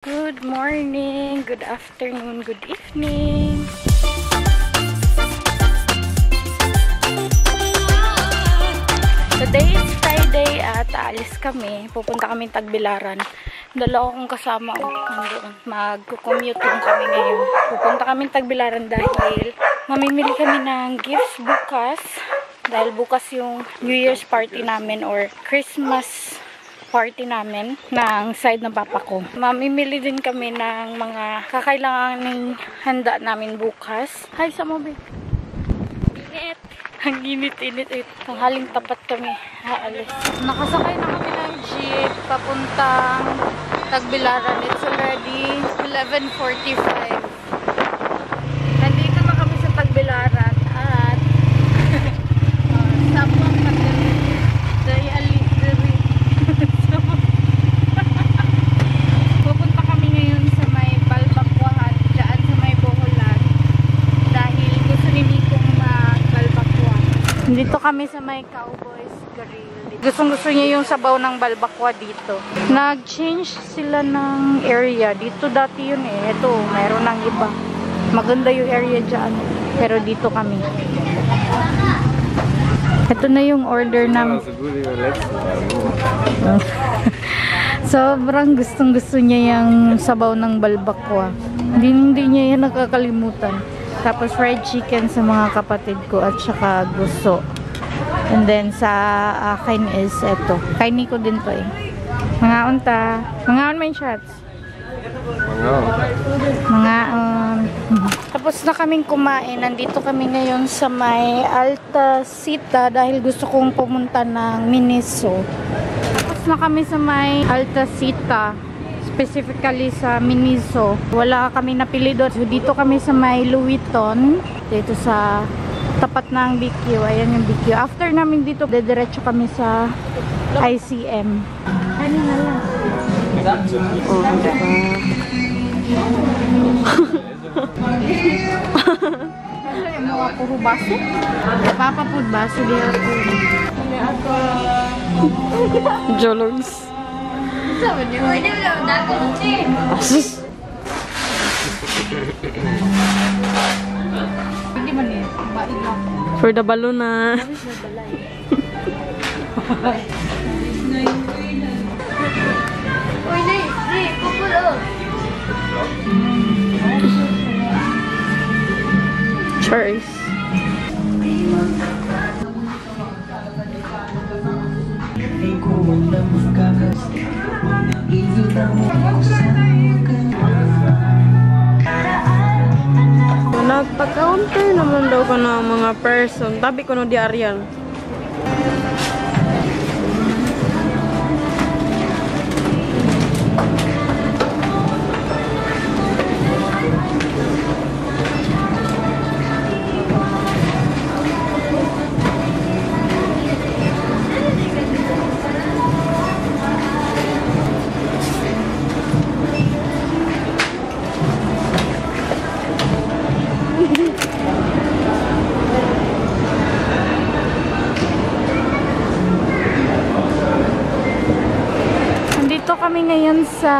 Good morning, good afternoon, good evening. Today is Friday at aalis kami. Pupunta kami Tagbilaran. Dalawa kong kasama nandoon. Mag-commuting kami ngayon. Pupunta kami Tagbilaran dahil mamimili kami ng gifts bukas. Dahil bukas yung New Year's party namin or Christmas party namin ng side ng papa ko. Mamimili din kami ng mga kakailanganing handa namin bukas. Hi, Samobe. Init. Ang init-init. Tanghaling tapat kami. Haalis. Nakasakay na kami ng jeep papuntang Tagbilaran. It's already 11:45. Nandito na kami sa Tagbilaran at Sabuang Tagbilaran. Pupunta kami ngayon sa may Balbacuahan, dyan sa may Boholan, dahil gusto ni Nikong mag-Balbacua. Dito kami sa may Cowboys Grill. Gustong-gusto niya yung sabaw ng Balbacua dito. Nag-change sila ng area. Dito dati yun eh. Ito, mayroon ng iba. Maganda yung area dyan. Pero dito kami. Ito na yung order namin. Sobrang gustong-gusto niya yung sabaw ng Balbacua. Hindi niya yan nakakalimutan. Tapos fried chicken sa mga kapatid ko at saka gusto. And then sa akin is eto. Kay Nico din to eh. Mga unta. Mga on my shots. Tapos na kaming kumain. Nandito kami ngayon sa may Altasita dahil gusto kong pumunta ng Miniso. Tapos na kami sa may Altasita, specifically sa Miniso. Wala kami napili doon. So dito kami sa may Louis Vuitton. Dito sa tapat ng BQ. Ayan yung BQ. After namin dito, dediretso kami sa ICM. Ano na lang? Oh, yung mga puro baso? Papapud baso diya po. Jolons. Asus. Hindi man eh. For the balloon na. Cherries. Nagpa-counter naman daw ko ng mga person. Tabi ko no di Ariel. Kami ngayon sa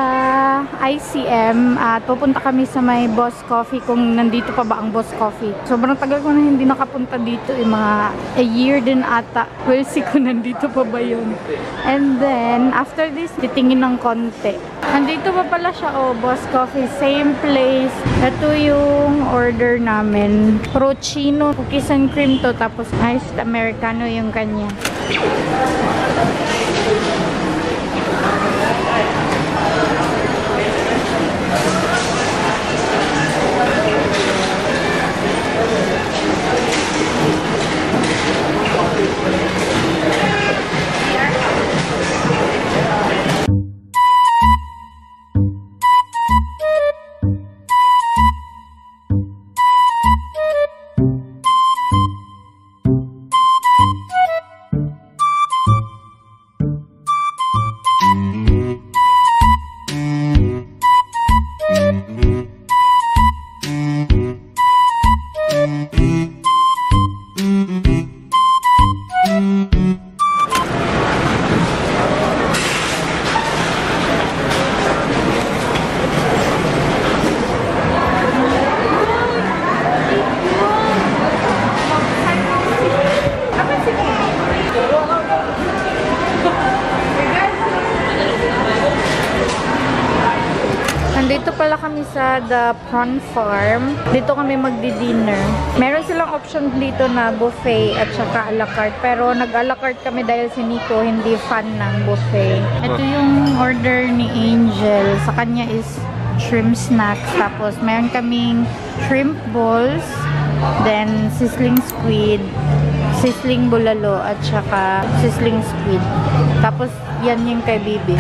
ICM at pupunta kami sa may Boss Coffee kung nandito pa ba ang Boss Coffee. Sobrang tagal ko na hindi nakapunta dito, mga a year din ata. We'll see kung nandito pa ba yun. And then after this, titingin ng konti. Nandito pa pala siya, oh, Boss Coffee, same place. Ito yung order namin. Frappuccino, cookies and cream to, tapos iced americano yung kanya. Nandito pala kami sa The Prawn Farm. Dito kami magdi-dinner. Meron silang option dito na buffet at saka a la carte. Pero nag-a la carte kami dahil si Nico hindi fan ng buffet. Ito yung order ni Angel. Sa kanya is shrimp snacks. Tapos meron kaming shrimp balls. Then sizzling squid. Sizzling bulalo at saka sizzling squid. Tapos yan yung kay Bibi.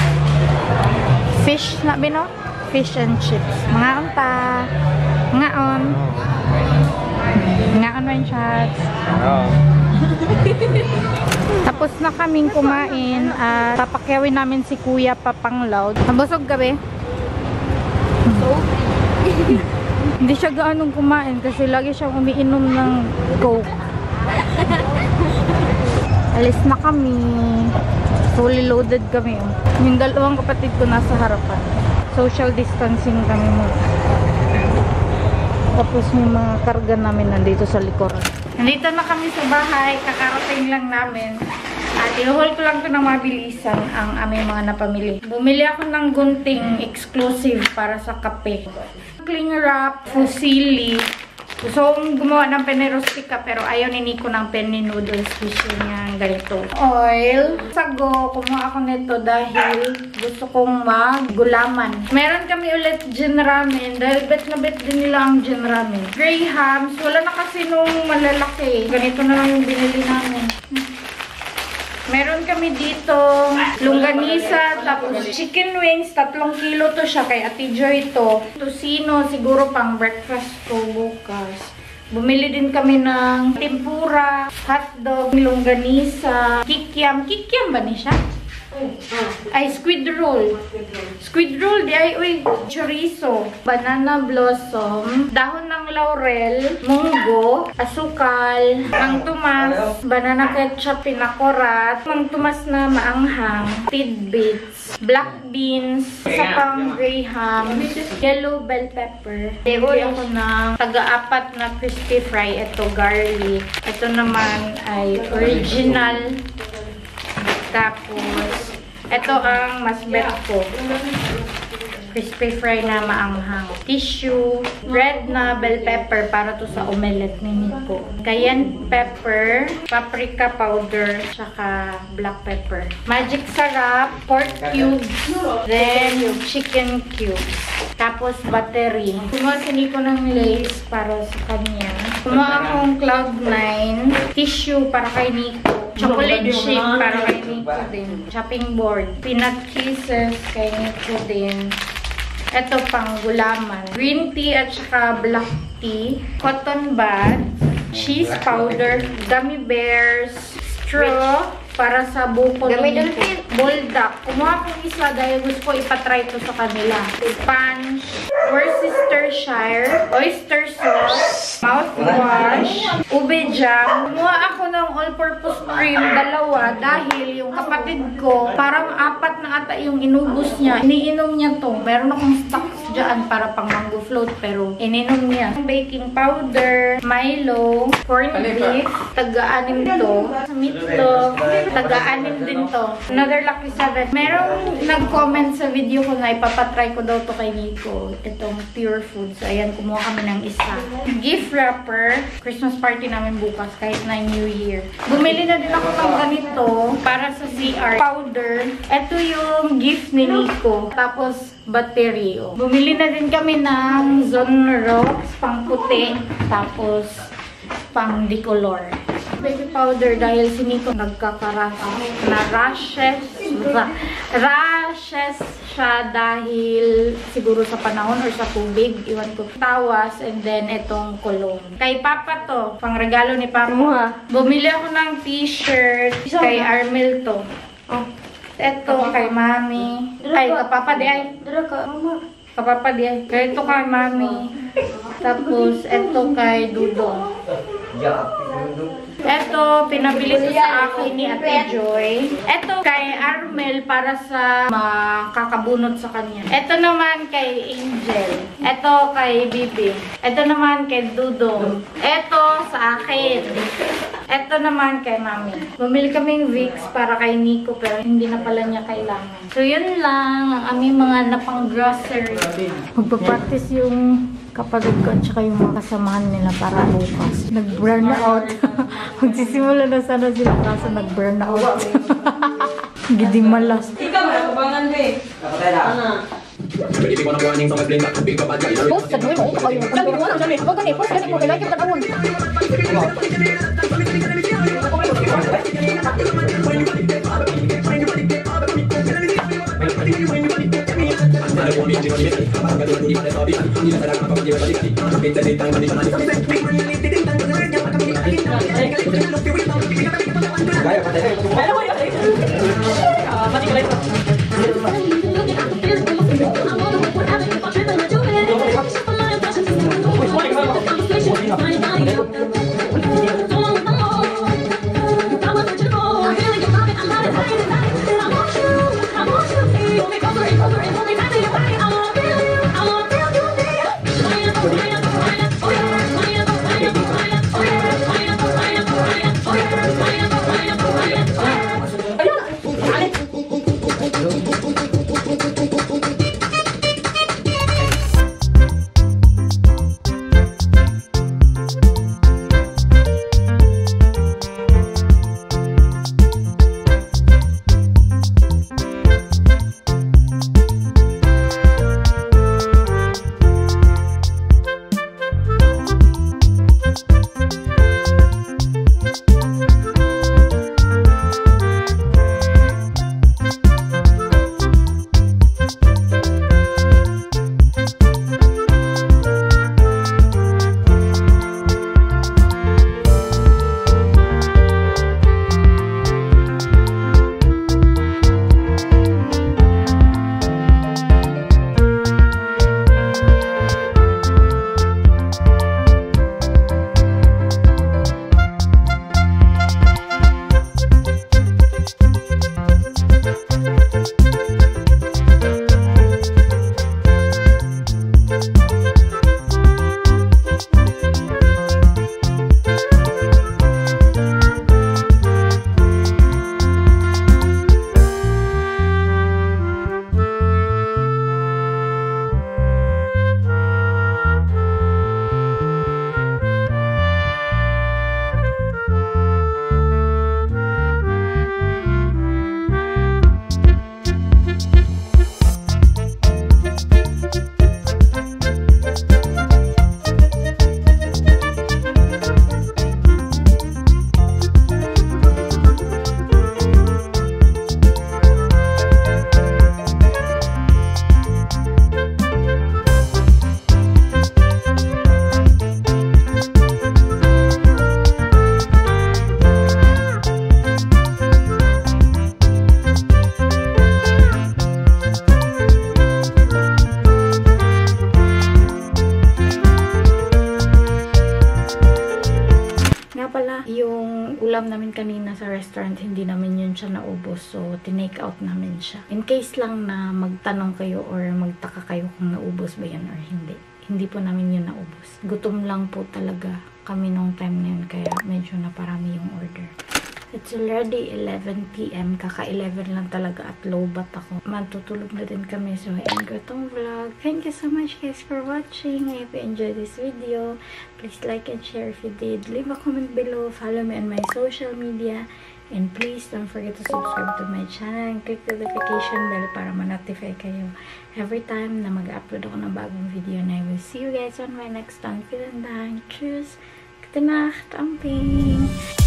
Fish na bino? Fish and chips. Mga unta. Mga on. Mga on wine shots. Tapos na kaming kumain at papakyawin namin si Kuya Papanglaw. Nabusog gabi? Hindi siya gaanong kumain kasi lagi siyang umiinom ng Coke. Alis na kami. Fully loaded kami. Yung dalawang kapatid ko nasa harapan. Social distancing kami mo. Tapos yung mga karga namin nandito sa likuran. Nandito na kami sa bahay. Kakarating lang namin. At inuhol ko lang ito ng mabilisan ang aming mga napamili. Bumili ako ng gunting exclusive para sa kape. Cling wrap, fusilli. Gusto kong gumawa ng penne rustica pero ayaw ni Nico ng penne noodles. Gusto niya ganito. Oil. Sago. Kumuha ako nito dahil gusto kong maggulaman. Meron kami ulit gin ramen dahil bet na bet din nila ang gin ramen. Grahams. Wala na kasi nung malalaki. Ganito na lang yung binili namin. Meron kami dito longganisa, tapos chicken wings, 3 kilo to siya kay Ate Joy to. Tocino, siguro pang breakfast ko bukas. Bumili din kami ng tempura, hotdog, longganisa, kikiam. Kikiam ba niya siya? Ay, squid roll. Squid roll, di ay, uy, chorizo, banana blossom, dahon ng laurel, munggo, asukal, mang tumas, banana ketchup pinakorat, mang tumas na maanghang, tidbits, black beans, isa pang graham, yellow bell pepper. Bili ako ng taga-apat na crispy fry. Ito garlic. Ito naman ay original. Tapos, ito ang mas bet ko. Crispy fry na maanghang. Tissue, red na bell pepper para to sa omelette ni Nico. Cayenne pepper, paprika powder, tsaka black pepper. Magic sarap, pork cubes, then chicken cubes. Tapos battery. Kumuha si Nico ng lace para sa kanya. Kumuha akong Cloud9, tissue para kay Nico. Chocolate shake para kay Nico din. Chopping board. Peanut kisses kay Nico din. Ito pang gulaman. Green tea at saka black tea. Cotton buds. Cheese powder. Gummy bears. Straw para sa buko ni Nico. Bulldog. Kumuha akong isa dahil gusto ko ipatry to sa kanila. Sponge. Worcestershire. Oyster sauce. Mouthwash. Ube jam. Kumuha ako ng all-purpose cream. 2 dahil yung kapatid ko, parang 4 na ata yung inubos niya. Iniinom niya to. Meron akong stocks dyan para pang mango float pero ininom niya. Baking powder. Milo. Corned beef. Taga-anim to. Meatloaf. Taga-anim din to. Another lucky 7. Merong nag-comment sa video ko na ipapatry ko daw to kay Nico. Itong pure foods. Ayan, kumuha kami ng isa. Gift wrapper. Christmas party namin bukas kahit na New Year. Bumili na din ako ng ganito para sa CR. Powder. Ito yung gift ni Nico. Tapos battery. Bumili na din kami ng Zonrox pang puti. Tapos pang decolor. Baby powder dahil si Nico nagkakaras na rashes siya dahil siguro sa panahon or sa tubig, iwan ko. Tawas and then itong cologne. Kay Papa to, pang regalo ni Papa. Bumili ako ng t-shirt kay Armel to. Ito kay Mami. Ay, kapapa di ay. Kapapa di ay. Kaya ito kay Mami. Tapos ito kay Dudong. Ito, pinabili ko sa akin ni Ate Joy. Ito kay Armel para sa makakabunot sa kanya. Ito naman kay Angel. Ito kay Bibi. Ito naman kay Dudong. Ito sa akin. Eto naman kay Mami. Bumili kaming Vicks para kay Nico pero hindi na pala niya kailangan. So yun lang ang aming mga napang grocery. Magpa-practice yung kapatid ko at saka yung mga kasamahan nila para bukas. Nag-burn out. Magsisimula na sana sila kaso nag-burn out. Gidi malas. Ikaw, nakabangan ba eh? Kapatay na. Post, sabi mo, ito kayo. Sabi mo, sabi mo, ganit, post, ganit mo, kailangan yung katawon. ulam namin kanina sa restaurant, hindi namin yun siya naubos. So, tinake out namin siya. In case lang na magtanong kayo or magtaka kayo kung naubos ba yan or hindi. Hindi po namin yun naubos. Gutom lang po talaga kami nung time na yun, kaya medyo naparami yung order. It's already 11 PM. Kaka-11 lang talaga at low-bat ako. Matutulog na din kami. So, end ko itong vlog. Thank you so much guys for watching. I hope you enjoyed this video. Please like and share if you did. Leave a comment below. Follow me on my social media. And please don't forget to subscribe to my channel and click the notification bell para ma-notify kayo every time na mag-upload ako ng bagong video. And I will see you guys on my next one. Vielen Dank. Tschüss. Gute Nacht. Amping.